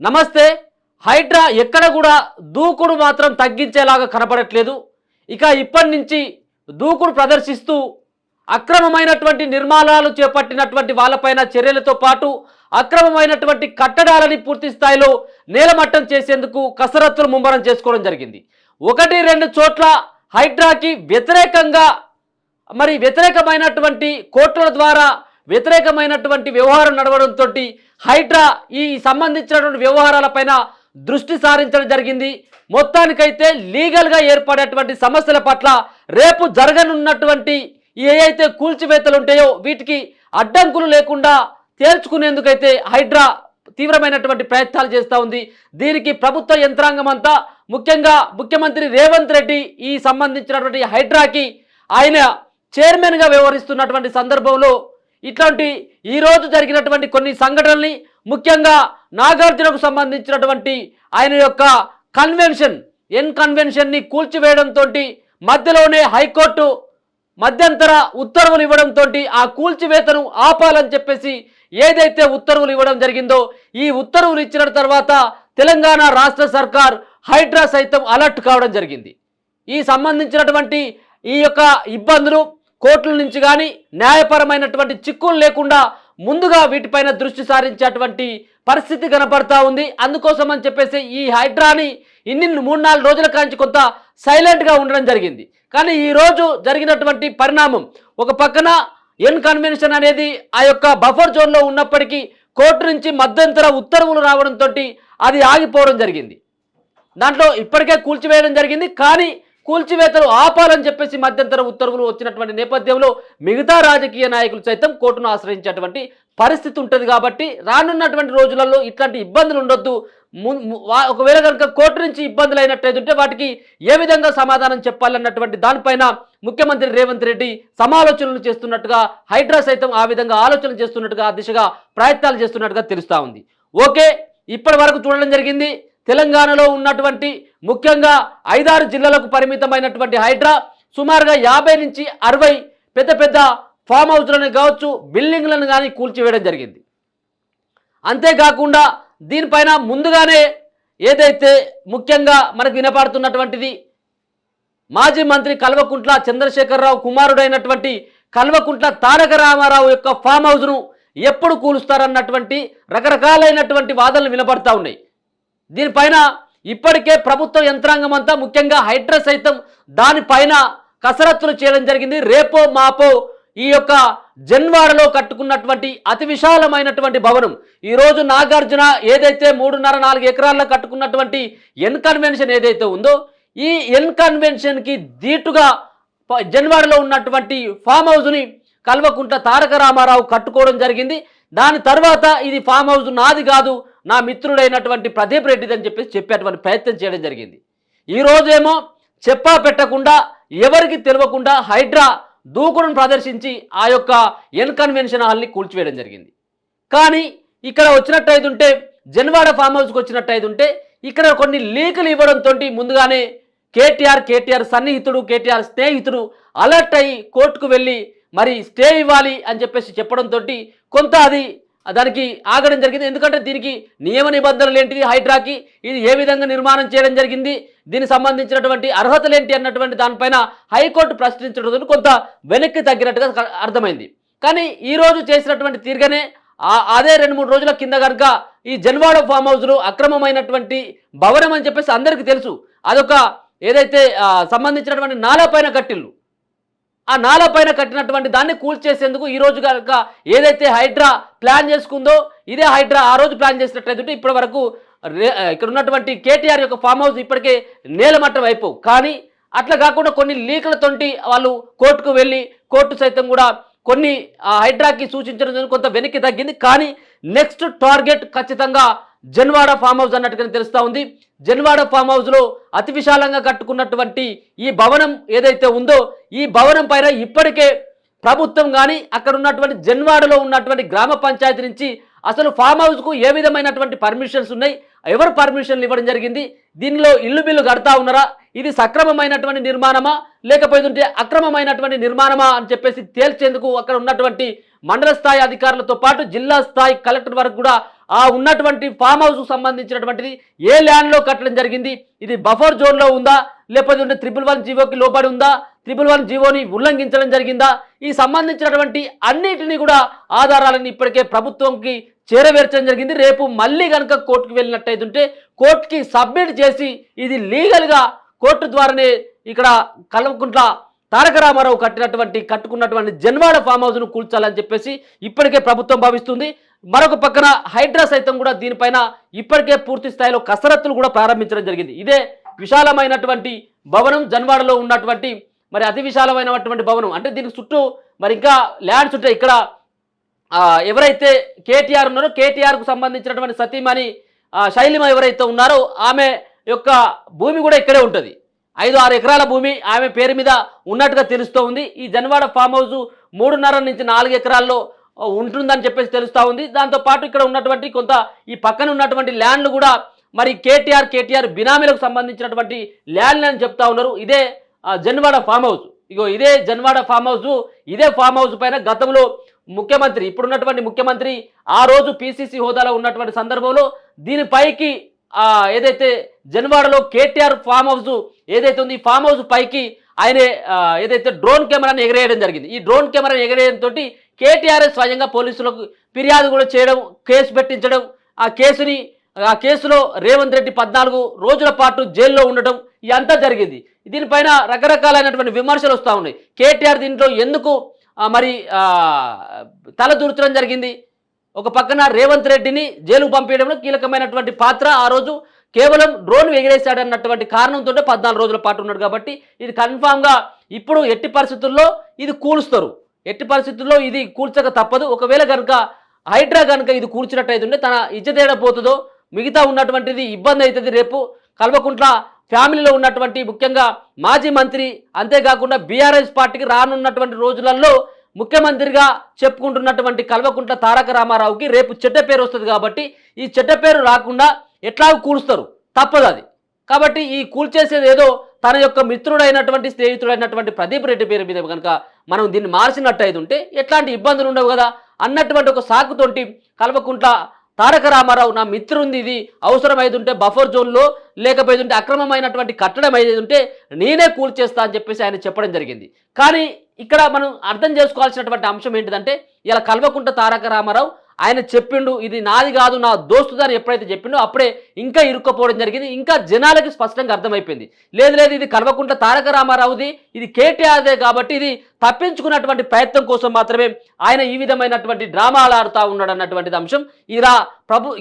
నమస్తే. హైడ్రా ఎక్కడ కూడా దూకుడు మాత్రం తగ్గించేలాగా కనపడట్లేదు. ఇక ఇప్పటి నుంచి దూకుడు ప్రదర్శిస్తూ అక్రమమైనటువంటి నిర్మాణాలు చేపట్టినటువంటి వాళ్ళపైన చర్యలతో పాటు అక్రమమైనటువంటి కట్టడాలని పూర్తి స్థాయిలో నేలమట్టం చేసేందుకు కసరత్తులు ముమ్మరం చేసుకోవడం జరిగింది. 1-2 చోట్ల హైడ్రాకి వ్యతిరేకంగా వ్యతిరేకమైనటువంటి కోర్టుల ద్వారా వ్యతిరేకమైనటువంటి వ్యవహారం నడవడంతో హైడ్రా ఈ సంబంధించినటువంటి వ్యవహారాలపైన దృష్టి సారించడం జరిగింది. మొత్తానికైతే లీగల్గా ఏర్పడేటువంటి సమస్యల పట్ల రేపు జరగనున్నటువంటి ఏవైతే కూల్చివేతలు ఉంటాయో వీటికి అడ్డంకులు లేకుండా తేల్చుకునేందుకైతే హైడ్రా తీవ్రమైనటువంటి ప్రయత్నాలు చేస్తూ ఉంది. దీనికి ప్రభుత్వ యంత్రాంగం అంతా, ముఖ్యంగా ముఖ్యమంత్రి రేవంత్ రెడ్డి ఈ సంబంధించినటువంటి హైడ్రాకి ఆయన చైర్మన్గా వ్యవహరిస్తున్నటువంటి సందర్భంలో ఇట్లాంటి ఈరోజు జరిగినటువంటి కొన్ని సంఘటనల్ని, ముఖ్యంగా నాగార్జునకు సంబంధించినటువంటి ఆయన యొక్క కన్వెన్షన్ని కూల్చివేయడంతో మధ్యలోనే హైకోర్టు మధ్యంతర ఉత్తర్వులు ఇవ్వడంతో ఆ కూల్చివేతను ఆపాలని చెప్పేసి ఏదైతే ఉత్తర్వులు ఇవ్వడం జరిగిందో ఈ ఉత్తర్వులు ఇచ్చిన తర్వాత తెలంగాణ రాష్ట్ర సర్కార్ హైడ్రా సైతం అలర్ట్ కావడం జరిగింది. ఈ సంబంధించినటువంటి ఈ యొక్క ఇబ్బందులు కోర్టుల నుంచి కానీ న్యాయపరమైనటువంటి చిక్కులు లేకుండా ముందుగా వీటిపైన దృష్టి సారించేటువంటి పరిస్థితి కనపడతా ఉంది. అందుకోసం అని చెప్పేసి ఈ హైడ్రాని 3-4 రోజుల కాంచి కొంత సైలెంట్గా ఉండడం జరిగింది. కానీ ఈరోజు జరిగినటువంటి పరిణామం, ఒక పక్కన కన్వెన్షన్ అనేది ఆ యొక్క బఫర్ జోన్లో ఉన్నప్పటికీ కోర్టు నుంచి మధ్యంతర ఉత్తర్వులు రావడంతో అది ఆగిపోవడం జరిగింది. దాంట్లో ఇప్పటికే కూల్చివేయడం జరిగింది, కానీ కూల్చివేతలు ఆపాలని చెప్పేసి మధ్యంతర ఉత్తర్వులు వచ్చినటువంటి నేపథ్యంలో మిగతా రాజకీయ నాయకులు సైతం కోర్టును ఆశ్రయించేటువంటి పరిస్థితి ఉంటుంది. కాబట్టి రానున్నటువంటి రోజులలో ఇట్లాంటి ఇబ్బందులు ఉండొద్దు. ఒకవేళ కనుక కోర్టు నుంచి ఇబ్బందులు అయినట్టయితే వాటికి ఏ విధంగా సమాధానం చెప్పాలన్నటువంటి దానిపైన ముఖ్యమంత్రి రేవంత్ రెడ్డి సమాలోచనలు చేస్తున్నట్టుగా, హైడ్రా సైతం ఆ విధంగా ఆలోచనలు చేస్తున్నట్టుగా, ఆ దిశగా ప్రయత్నాలు చేస్తున్నట్టుగా తెలుస్తూ ఉంది. ఓకే, ఇప్పటి వరకు చూడడం జరిగింది తెలంగాణలో ఉన్నటువంటి ముఖ్యంగా 5-6 జిల్లాలకు పరిమితమైనటువంటి హైడ్రా సుమారుగా 50 నుంచి 60 పెద్ద పెద్ద ఫామ్ హౌస్లను కావచ్చు, బిల్డింగ్లను కానీ కూల్చివేయడం జరిగింది. అంతేకాకుండా దీనిపైన ముందుగానే ఏదైతే ముఖ్యంగా మనకు వినపడుతున్నటువంటిది మాజీ మంత్రి కల్వకుంట్ల చంద్రశేఖరరావు కుమారుడైనటువంటి కల్వకుంట్ల తారక రామారావు యొక్క ఫామ్ హౌస్ను ఎప్పుడు కూలుస్తారన్నటువంటి రకరకాలైనటువంటి వాదనలు వినపడతా ఉన్నాయి. దీనిపైన ఇప్పటికే ప్రభుత్వ యంత్రాంగం అంతా, ముఖ్యంగా హైడ్రా సైతం దానిపైన కసరత్తులు చేయడం జరిగింది. రేపో మాపో ఈ యొక్క జన్వాడలో కట్టుకున్నటువంటి అతి విశాలమైనటువంటి భవనం, ఈరోజు నాగార్జున ఏదైతే 3.5-4 ఎకరాల్లో కట్టుకున్నటువంటి కన్వెన్షన్ ఏదైతే ఉందో ఈ కన్వెన్షన్కి ధీటుగా జన్వాడలో ఉన్నటువంటి ఫామ్ హౌస్ని కల్వకుంట్ల తారక రామారావు కట్టుకోవడం జరిగింది. దాని తర్వాత ఇది ఫామ్ హౌస్ నాది కాదు, నా మిత్రుడైనటువంటి ప్రదీప్ రెడ్డిది అని చెప్పేసి చెప్పేటువంటి ప్రయత్నం చేయడం జరిగింది. ఈరోజేమో చెప్పా పెట్టకుండా, ఎవరికి తెలియకుండా హైడ్రా దూకుడును ప్రదర్శించి ఆ యొక్క కన్వెన్షన్ హాల్ని కూల్చివేయడం జరిగింది. కానీ ఇక్కడ వచ్చినట్టయితుంటే, జన్వాడ ఫామ్ హౌస్కి వచ్చినట్టయితుంటే ఇక్కడ కొన్ని లీకులు ఇవ్వడంతో ముందుగానే కేటీఆర్ సన్నిహితుడు, కేటీఆర్ స్నేహితుడు అలర్ట్ అయ్యి కోర్టుకు వెళ్ళి మరి స్టే ఇవ్వాలి అని చెప్పేసి చెప్పడంతో కొంత దానికి ఆగడం జరిగింది. ఎందుకంటే దీనికి నియమ నిబంధనలు ఏంటిది, హైడ్రాకి ఇది ఏ విధంగా నిర్మాణం చేయడం జరిగింది, దీనికి సంబంధించినటువంటి అర్హతలు ఏంటి అన్నటువంటి దానిపైన హైకోర్టు ప్రశ్నించడం కొంత వెనక్కి తగ్గినట్టుగా అర్థమైంది. కానీ ఈరోజు చేసినటువంటి తీరుగానే అదే 2-3 రోజుల కింద కనుక ఈ జన్వాడ ఫామ్ హౌస్లో అక్రమమైనటువంటి భవనం అని చెప్పేసి అందరికీ తెలుసు. అదొక ఏదైతే సంబంధించినటువంటి నాలా పైన కట్టిల్లు, ఆ నాలా పైన కట్టినటువంటి దాన్ని కూల్చేసేందుకు ఈరోజు కనుక ఏదైతే హైడ్రా ప్లాన్ చేసుకుందో ఇదే హైడ్రా ఆ రోజు ప్లాన్ చేసినట్లయితే ఇప్పటి వరకు ఇక్కడ ఉన్నటువంటి కేటీఆర్ యొక్క ఫామ్ హౌస్ ఇప్పటికే నేలమట్టం అయిపోవు. కానీ అట్లా కాకుండా కొన్ని లీకులతోటి వాళ్ళు కోర్టుకు వెళ్ళి కోర్టు సైతం కూడా కొన్ని హైడ్రాకి సూచించడం కొంత వెనక్కి తగ్గింది. కానీ నెక్స్ట్ టార్గెట్ ఖచ్చితంగా జన్వాడ ఫామ్ హౌస్ అన్నట్టుగానే తెలుస్తూ ఉంది. జన్వాడ ఫామ్ హౌస్లో అతి విశాలంగా కట్టుకున్నటువంటి ఈ భవనం ఏదైతే ఉందో ఈ భవనం పైన ఇప్పటికే ప్రభుత్వం కానీ అక్కడ ఉన్నటువంటి జన్వాడలో ఉన్నటువంటి గ్రామ పంచాయతీ నుంచి అసలు ఫామ్ హౌస్కు ఏ విధమైనటువంటి పర్మిషన్స్ ఉన్నాయి, ఎవరు పర్మిషన్లు ఇవ్వడం జరిగింది, దీనిలో ఇల్లు బిల్లు కడతా ఉన్నారా, ఇది సక్రమమైనటువంటి నిర్మాణమా లేకపోతే అక్రమమైనటువంటి నిర్మాణమా అని చెప్పేసి తేల్చేందుకు అక్కడ ఉన్నటువంటి మండల స్థాయి అధికారులతో పాటు జిల్లా స్థాయి కలెక్టర్ వరకు కూడా ఆ ఉన్నటువంటి ఫామ్ హౌస్కు సంబంధించినటువంటిది ఏ ల్యాండ్లో కట్టడం జరిగింది, ఇది బఫర్ జోన్లో ఉందా, లేకపోతే 111 జీవోకి లోబడి ఉందా, 111 జీవోని ఉల్లంఘించడం జరిగిందా, ఈ సంబంధించినటువంటి అన్నిటినీ కూడా ఆధారాలను ఇప్పటికే ప్రభుత్వంకి చేరవేర్చడం జరిగింది. రేపు మళ్ళీ కనుక కోర్టుకు వెళ్ళినట్టయితుంటే కోర్టుకి సబ్మిట్ చేసి ఇది లీగల్గా కోర్టు ద్వారానే ఇక్కడ కల్వకుంట్ల తారక రామారావు కట్టుకున్నటువంటి జన్వాడ ఫామ్ హౌస్ను కూల్చాలని చెప్పేసి ఇప్పటికే ప్రభుత్వం భావిస్తుంది. మరొక పక్కన హైడ్రా సైతం కూడా దీనిపైన ఇప్పటికే పూర్తి స్థాయిలో కసరత్తులు కూడా ప్రారంభించడం జరిగింది. ఇదే విశాలమైనటువంటి భవనం జన్వాడలో ఉన్నటువంటి మరి అతి విశాలమైనటువంటి భవనం. అంటే దీనికి చుట్టూ మరి ఇంకా ల్యాండ్స్ ఉంటాయి. ఇక్కడ ఎవరైతే కేటీఆర్ ఉన్నారో కేటీఆర్కు సంబంధించినటువంటి సతీమణి శైలిమ ఎవరైతే ఉన్నారో ఆమె యొక్క భూమి కూడా ఇక్కడే ఉంటుంది. 5-6 ఎకరాల భూమి ఆమె పేరు మీద ఉన్నట్టుగా తెలుస్తూ ఉంది. ఈ జన్వాడ ఫామ్ హౌస్ 3.5 నుంచి 4 ఎకరాల్లో ఉంటుందని చెప్పేసి తెలుస్తూ ఉంది. దాంతోపాటు ఇక్కడ ఉన్నటువంటి కొంత ఈ పక్కన ఉన్నటువంటి ల్యాండ్లు కూడా మరి కేటీఆర్ బినామీలకు సంబంధించినటువంటి ల్యాండ్లు అని చెప్తా ఉన్నారు. ఇదే జన్వాడ ఫామ్ హౌస్. ఇగో ఇదే జన్వాడ ఫామ్ హౌస్. ఇదే ఫామ్ హౌస్ పైన గతంలో ముఖ్యమంత్రి ఇప్పుడున్నటువంటి ముఖ్యమంత్రి ఆ రోజు పిసిసి హోదాలో ఉన్నటువంటి సందర్భంలో దీనిపైకి ఏదైతే జన్వాడలో కేటీఆర్ ఫామ్ హౌస్ ఏదైతే ఉంది ఈ ఫామ్ హౌస్ పైకి ఆయన ఏదైతే డ్రోన్ కెమెరాని ఎగరేయడం జరిగింది. ఈ డ్రోన్ కెమెరాని ఎగరేయడంతో కేటీఆర్ స్వయంగా పోలీసులకు ఫిర్యాదు కూడా చేయడం, కేసు పెట్టించడం, ఆ కేసులో రేవంత్ రెడ్డి 14 రోజుల పాటు జైల్లో ఉండడం ఇదంతా జరిగింది. దీనిపైన రకరకాలైనటువంటి విమర్శలు వస్తూ ఉన్నాయి. కేటీఆర్ దీంట్లో ఎందుకు మరి తల దూర్చడం జరిగింది, ఒక పక్కన రేవంత్ రెడ్డిని జైలుకు పంపించడంలో కీలకమైనటువంటి పాత్ర ఆ రోజు కేవలం డ్రోన్ ఎగిరేశాడన్నటువంటి కారణంతో 14 రోజుల పాటు ఉన్నాడు. కాబట్టి ఇది కన్ఫామ్గా ఇప్పుడు ఎట్టి పరిస్థితుల్లో ఇది కూలుస్తారు, ఎట్టి పరిస్థితుల్లో ఇది కూల్చక తప్పదు. ఒకవేళ కనుక హైడ్రా కనుక ఇది కూల్చినట్టయితుంటే తన ఇజ్జతేడ పోతుందో, మిగతా ఉన్నటువంటిది ఇబ్బంది అవుతుంది. రేపు కల్వకుంట్ల ఫ్యామిలీలో ఉన్నటువంటి ముఖ్యంగా మాజీ మంత్రి, అంతేకాకుండా బీఆర్ఎస్ పార్టీకి రానున్నటువంటి రోజులలో ముఖ్యమంత్రిగా చెప్పుకుంటున్నటువంటి కల్వకుంట్ల తారక రామారావుకి రేపు చెడ్డ పేరు వస్తుంది. కాబట్టి ఈ చెడ్డ పేరు రాకుండా ఎట్లాగో కూలుస్తారు, తప్పదు అది. కాబట్టి ఈ కూల్చేసేది ఏదో తన యొక్క మిత్రుడైనటువంటి స్నేహితుడైనటువంటి ప్రదీప్ రెడ్డి పేరు మీద కనుక మనం దీన్ని మార్చినట్టయితే ఉంటే ఎట్లాంటి ఇబ్బందులు ఉండవు కదా అన్నటువంటి ఒక సాకుతోటి కల్వకుంట్ల తారక రామారావు నా మిత్రుంది, ఇది అవసరమైతుంటే బఫర్ జోన్లో లేకపోతుంటే అక్రమమైనటువంటి కట్టడం ఉంటే నేనే కూల్చేస్తా అని చెప్పేసి ఆయన చెప్పడం జరిగింది. కానీ ఇక్కడ మనం అర్థం చేసుకోవాల్సినటువంటి అంశం ఏంటిదంటే ఇలా కల్వకుంట్ల తారక రామారావు ఆయన చెప్పిండు ఇది నాది కాదు నా దోస్తుదని ఎప్పుడైతే చెప్పిండో అప్పుడే ఇంకా ఇరుక్కపోవడం జరిగింది. ఇంకా జనాలకి స్పష్టంగా అర్థమైపోయింది, లేదు ఇది కల్వకుంట్ల తారక రామారావుది, ఇది కేటీఆర్దే. కాబట్టి ఇది తప్పించుకున్నటువంటి ప్రయత్నం కోసం మాత్రమే ఆయన ఈ విధమైనటువంటి డ్రామాలు ఆడుతూ ఉన్నాడు అన్నటువంటిది అంశం ఇలా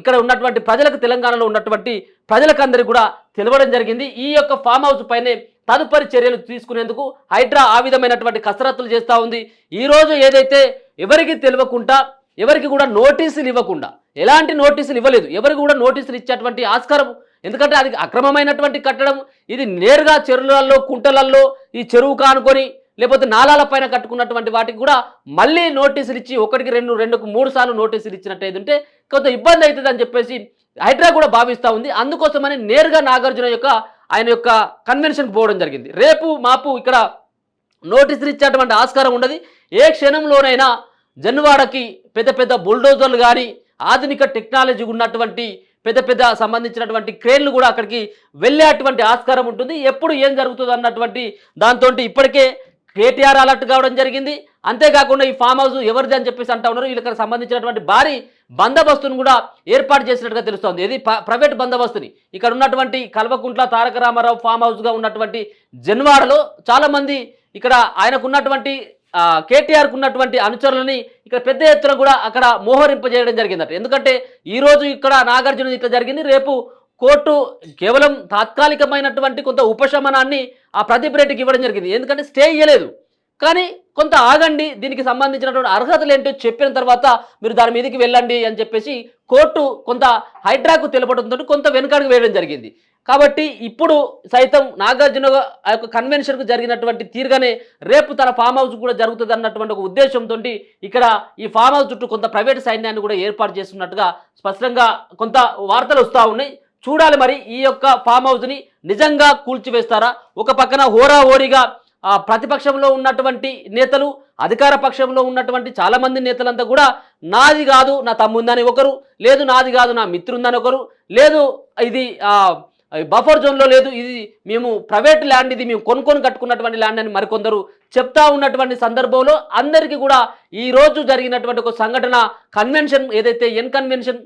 ఇక్కడ ఉన్నటువంటి ప్రజలకు, తెలంగాణలో ఉన్నటువంటి ప్రజలకందరికీ కూడా తెలవడం జరిగింది. ఈ యొక్క ఫామ్ హౌస్ పైనే తదుపరి చర్యలు తీసుకునేందుకు హైడ్రా ఆ విధమైనటువంటి కసరత్తులు చేస్తూ ఉంది. ఈరోజు ఏదైతే ఎవరికి తెలియకుండా, ఎవరికి కూడా నోటీసులు ఇవ్వకుండా, ఎలాంటి నోటీసులు ఇవ్వలేదు, ఎవరికి కూడా నోటీసులు ఇచ్చేటువంటి ఆస్కారం, ఎందుకంటే అది అక్రమమైనటువంటి కట్టడం. ఇది నేరుగా చెరువులలో, కుంటలలో, ఈ చెరువు కానుకొని లేకపోతే నాలాల పైన కట్టుకున్నటువంటి వాటికి కూడా మళ్ళీ నోటీసులు ఇచ్చి 1కి 2కు 3 సార్లు నోటీసులు ఇచ్చినట్టయితే కొంత ఇబ్బంది అవుతుంది అని చెప్పేసి హైడ్రా కూడా భావిస్తూ ఉంది. అందుకోసమని నేరుగా నాగార్జున ఆయన యొక్క కన్వెన్షన్కి పోవడం జరిగింది. రేపు మాపు ఇక్కడ నోటీసులు ఇచ్చేటువంటి ఆస్కారం ఉండదు. ఏ క్షణంలోనైనా జన్వాడకి పెద్ద బుల్డోజర్లు కానీ ఆధునిక టెక్నాలజీ ఉన్నటువంటి పెద్ద సంబంధించినటువంటి క్రేన్లు కూడా అక్కడికి వెళ్ళేటువంటి ఆస్కారం ఉంటుంది. ఎప్పుడు ఏం జరుగుతుంది అన్నటువంటి దాంతో ఇప్పటికే కేటీఆర్ అలర్ట్ కావడం జరిగింది. అంతేకాకుండా ఈ ఫామ్ హౌస్ ఎవరిది అని చెప్పేసి అంటా ఉన్నారు. వీళ్ళకి సంబంధించినటువంటి భారీ బందోబస్తును కూడా ఏర్పాటు చేసినట్టుగా తెలుస్తోంది. ఇది ప్రైవేట్ బందోబస్తుని. ఇక్కడ ఉన్నటువంటి కల్వకుంట్ల తారక రామారావు ఫామ్ హౌస్గా ఉన్నటువంటి జన్వాడలో చాలామంది ఇక్కడ ఆయనకున్నటువంటి కేటీఆర్కు ఉన్నటువంటి అనుచరులని ఇక్కడ పెద్ద ఎత్తున కూడా అక్కడ మోహరింపజేయడం జరిగిందట. ఎందుకంటే ఈరోజు ఇక్కడ నాగార్జున ఇట్లా జరిగింది, రేపు కోర్టు కేవలం తాత్కాలికమైనటువంటి కొంత ఉపశమనాన్ని ఆ ప్రదీప్ రెడ్డికి ఇవ్వడం జరిగింది. ఎందుకంటే స్టే ఇవ్వలేదు, కానీ కొంత ఆగండి, దీనికి సంబంధించినటువంటి అర్హతలు ఏంటో చెప్పిన తర్వాత మీరు దాని మీదకి వెళ్ళండి అని చెప్పేసి కోర్టు కొంత హైడ్రాకు తెలపడంతో కొంత వెనుకడుగు వేయడం జరిగింది. కాబట్టి ఇప్పుడు సైతం నాగార్జున ఆ యొక్క కన్వెన్షన్కు జరిగినటువంటి తీరుగానే రేపు తన ఫామ్ హౌస్ కూడా జరుగుతుంది అన్నటువంటి ఒక ఉద్దేశంతో ఇక్కడ ఈ ఫామ్ హౌస్ చుట్టూ కొంత ప్రైవేట్ సైన్యాన్ని కూడా ఏర్పాటు చేస్తున్నట్టుగా స్పష్టంగా కొంత వార్తలు వస్తూ ఉన్నాయి. చూడాలి మరి ఈ యొక్క ఫామ్ హౌస్ని నిజంగా కూల్చివేస్తారా? ఒక పక్కన హోరాహోరీగా ప్రతిపక్షంలో ఉన్నటువంటి నేతలు, అధికార పక్షంలో ఉన్నటువంటి చాలామంది నేతలంతా కూడా నాది కాదు నా తమ్ముందని ఒకరు, లేదు నాది కాదు నా మిత్రుందని ఒకరు, లేదు ఇది బఫర్ జోన్లో లేదు, ఇది మేము ప్రైవేట్ ల్యాండ్, ఇది మేము కొనుక్కొని కట్టుకున్నటువంటి ల్యాండ్ అని మరికొందరు చెప్తా ఉన్నటువంటి సందర్భంలో అందరికీ కూడా ఈరోజు జరిగినటువంటి ఒక సంఘటన, కన్వెన్షన్ ఏదైతే ఎన్ కన్వెన్షన్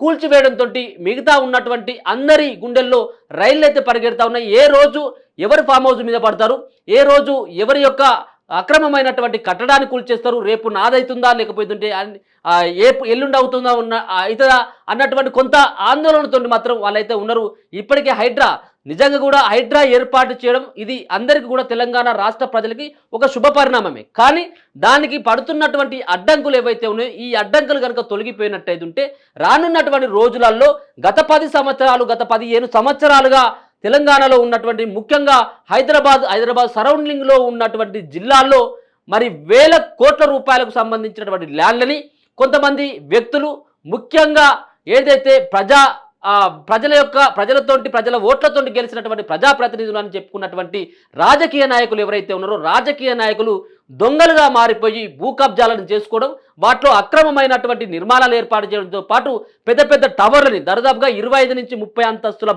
కూల్చివేయడంతో మిగతా ఉన్నటువంటి అందరి గుండెల్లో రైళ్ళు అయితే పరిగెడతా ఉన్నాయి. ఏ రోజు ఎవరి ఫామ్ హౌస్ మీద పడతారు, ఏ రోజు ఎవరి యొక్క అక్రమమైనటువంటి కట్టడాన్ని కూల్చేస్తారు, రేపు నాదవుతుందా లేకపోతుంటే ఎల్లుండి అవుతుందా అవుతుందా అన్నటువంటి కొంత ఆందోళనతో మాత్రం వాళ్ళైతే ఉన్నారు. ఇప్పటికే హైడ్రా నిజంగా కూడా హైడ్రా ఏర్పాటు చేయడం ఇది అందరికీ కూడా తెలంగాణ రాష్ట్ర ప్రజలకి ఒక శుభ పరిణామమే. కానీ దానికి పడుతున్నటువంటి అడ్డంకులు ఏవైతే ఉన్నాయో ఈ అడ్డంకులు కనుక తొలగిపోయినట్టయితే రానున్నటువంటి రోజులలో గత 10 సంవత్సరాలు గత 15 సంవత్సరాలుగా తెలంగాణలో ఉన్నటువంటి ముఖ్యంగా హైదరాబాద్ సరౌండింగ్లో ఉన్నటువంటి జిల్లాల్లో మరి వేల కోట్ల రూపాయలకు సంబంధించినటువంటి ల్యాండ్లని కొంతమంది వ్యక్తులు ముఖ్యంగా ఏదైతే ప్రజల ఓట్లతోటి గెలిచినటువంటి ప్రజాప్రతినిధులు అని చెప్పుకున్నటువంటి రాజకీయ నాయకులు ఎవరైతే ఉన్నారో రాజకీయ నాయకులు దొంగలుగా మారిపోయి భూ కబ్జాలను చేసుకోవడం, వాటిలో అక్రమమైనటువంటి నిర్మాణాలు ఏర్పాటు చేయడంతో పాటు పెద్ద పెద్ద టవర్లని దాదాపుగా 25 నుంచి 30 అంతస్తుల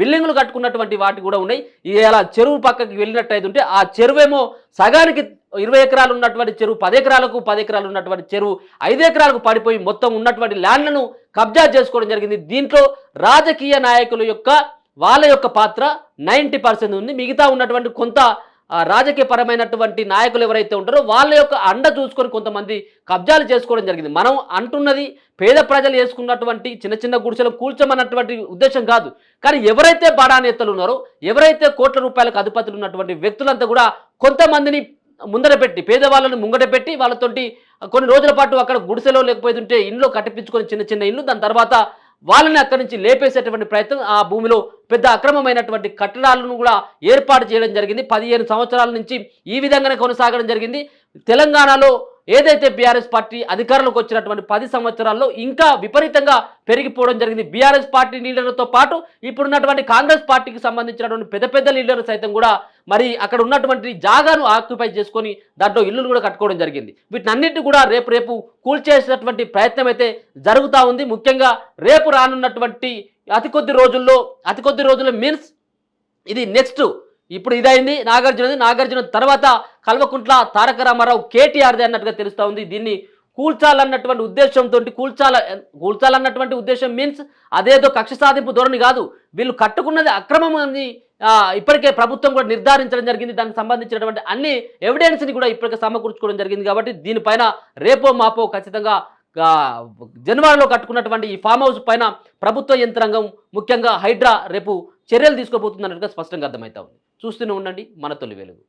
బిల్డింగులు కట్టుకున్నటువంటి వాటి కూడా ఉన్నాయి. ఇలా చెరువు పక్కకి వెళ్ళినట్టయితే ఆ చెరువేమో సగానికి 20 ఎకరాలు ఉన్నటువంటి చెరువు 10 ఎకరాలకు, 10 ఎకరాలు ఉన్నటువంటి చెరువు 5 ఎకరాలకు పడిపోయి మొత్తం ఉన్నటువంటి ల్యాండ్లను కబ్జా చేసుకోవడం జరిగింది. దీంట్లో రాజకీయ నాయకుల యొక్క వాళ్ళ యొక్క పాత్ర 90% ఉంది. మిగతా ఉన్నటువంటి కొంత రాజకీయ పరమైనటువంటి నాయకులు ఎవరైతే ఉంటారో వాళ్ళ యొక్క అండ చూసుకొని కొంతమంది కబ్జాలు చేసుకోవడం జరిగింది. మనం అంటున్నది పేద ప్రజలు వేసుకున్నటువంటి చిన్న చిన్న గుడిసెలు కూల్చమన్నటువంటి ఉద్దేశం కాదు. కానీ ఎవరైతే బడా నేతలు ఉన్నారో, ఎవరైతే కోట్ల రూపాయలకు అధిపతులు ఉన్నటువంటి వ్యక్తులంతా కూడా కొంతమందిని ముందర పెట్టి, పేదవాళ్ళని ముంగట పెట్టి వాళ్ళతోటి కొన్ని రోజుల పాటు అక్కడ గుడిసెలో లేకపోతుంటే ఇంట్లో కట్టిపించుకొని చిన్న చిన్న ఇల్లు, దాని తర్వాత వాళ్ళని అక్కడి నుంచి లేపేసేటువంటి ప్రయత్నం, ఆ భూమిలో పెద్ద అక్రమమైనటువంటి కట్టడాలను కూడా ఏర్పాటు చేయడం జరిగింది. 15 సంవత్సరాల నుంచి ఈ విధంగానే కొనసాగడం జరిగింది. తెలంగాణలో ఏదైతే బీఆర్ఎస్ పార్టీ అధికారంలోకి వచ్చినటువంటి 10 సంవత్సరాల్లో ఇంకా విపరీతంగా పెరిగిపోవడం జరిగింది. బీఆర్ఎస్ పార్టీ లీడర్లతో పాటు ఇప్పుడున్నటువంటి కాంగ్రెస్ పార్టీకి సంబంధించినటువంటి పెద్ద పెద్ద లీడర్లు సైతం కూడా మరి అక్కడ ఉన్నటువంటి జాగాను ఆక్యుపై చేసుకొని దాంట్లో ఇల్లులు కూడా కట్టుకోవడం జరిగింది. వీటినన్నింటినీ కూడా రేపు కూల్చేసేటువంటి ప్రయత్నం అయితే జరుగుతూ ఉంది. ముఖ్యంగా రేపు రానున్నటువంటి అతి కొద్ది రోజుల్లో మీన్స్ ఇది నెక్స్ట్ ఇప్పుడు ఇదైంది నాగార్జున తర్వాత కల్వకుంట్ల తారక రామారావు కేటీఆర్ది అన్నట్టుగా తెలుస్తూ ఉంది. దీన్ని కూల్చాలన్నటువంటి ఉద్దేశంతో కూల్చాలన్నటువంటి ఉద్దేశం మీన్స్ అదేదో కక్ష సాధింపు ధోరణి కాదు. వీళ్ళు కట్టుకున్నది అక్రమం అని ఇప్పటికే ప్రభుత్వం కూడా నిర్ధారించడం జరిగింది. దానికి సంబంధించినటువంటి అన్ని ఎవిడెన్స్ని కూడా ఇప్పటికే సమకూర్చుకోవడం జరిగింది. కాబట్టి దీనిపైన రేపో మాపో ఖచ్చితంగా జనవరిలో కట్టుకున్నటువంటి ఈ ఫామ్ హౌస్ పైన ప్రభుత్వ యంత్రాంగం ముఖ్యంగా హైడ్రా రేపు చర్యలు తీసుకోబోతుందన్నట్టుగా స్పష్టంగా అర్థమవుతా ఉంది. చూస్తూనే ఉండండి మన తొలి వెలుగు.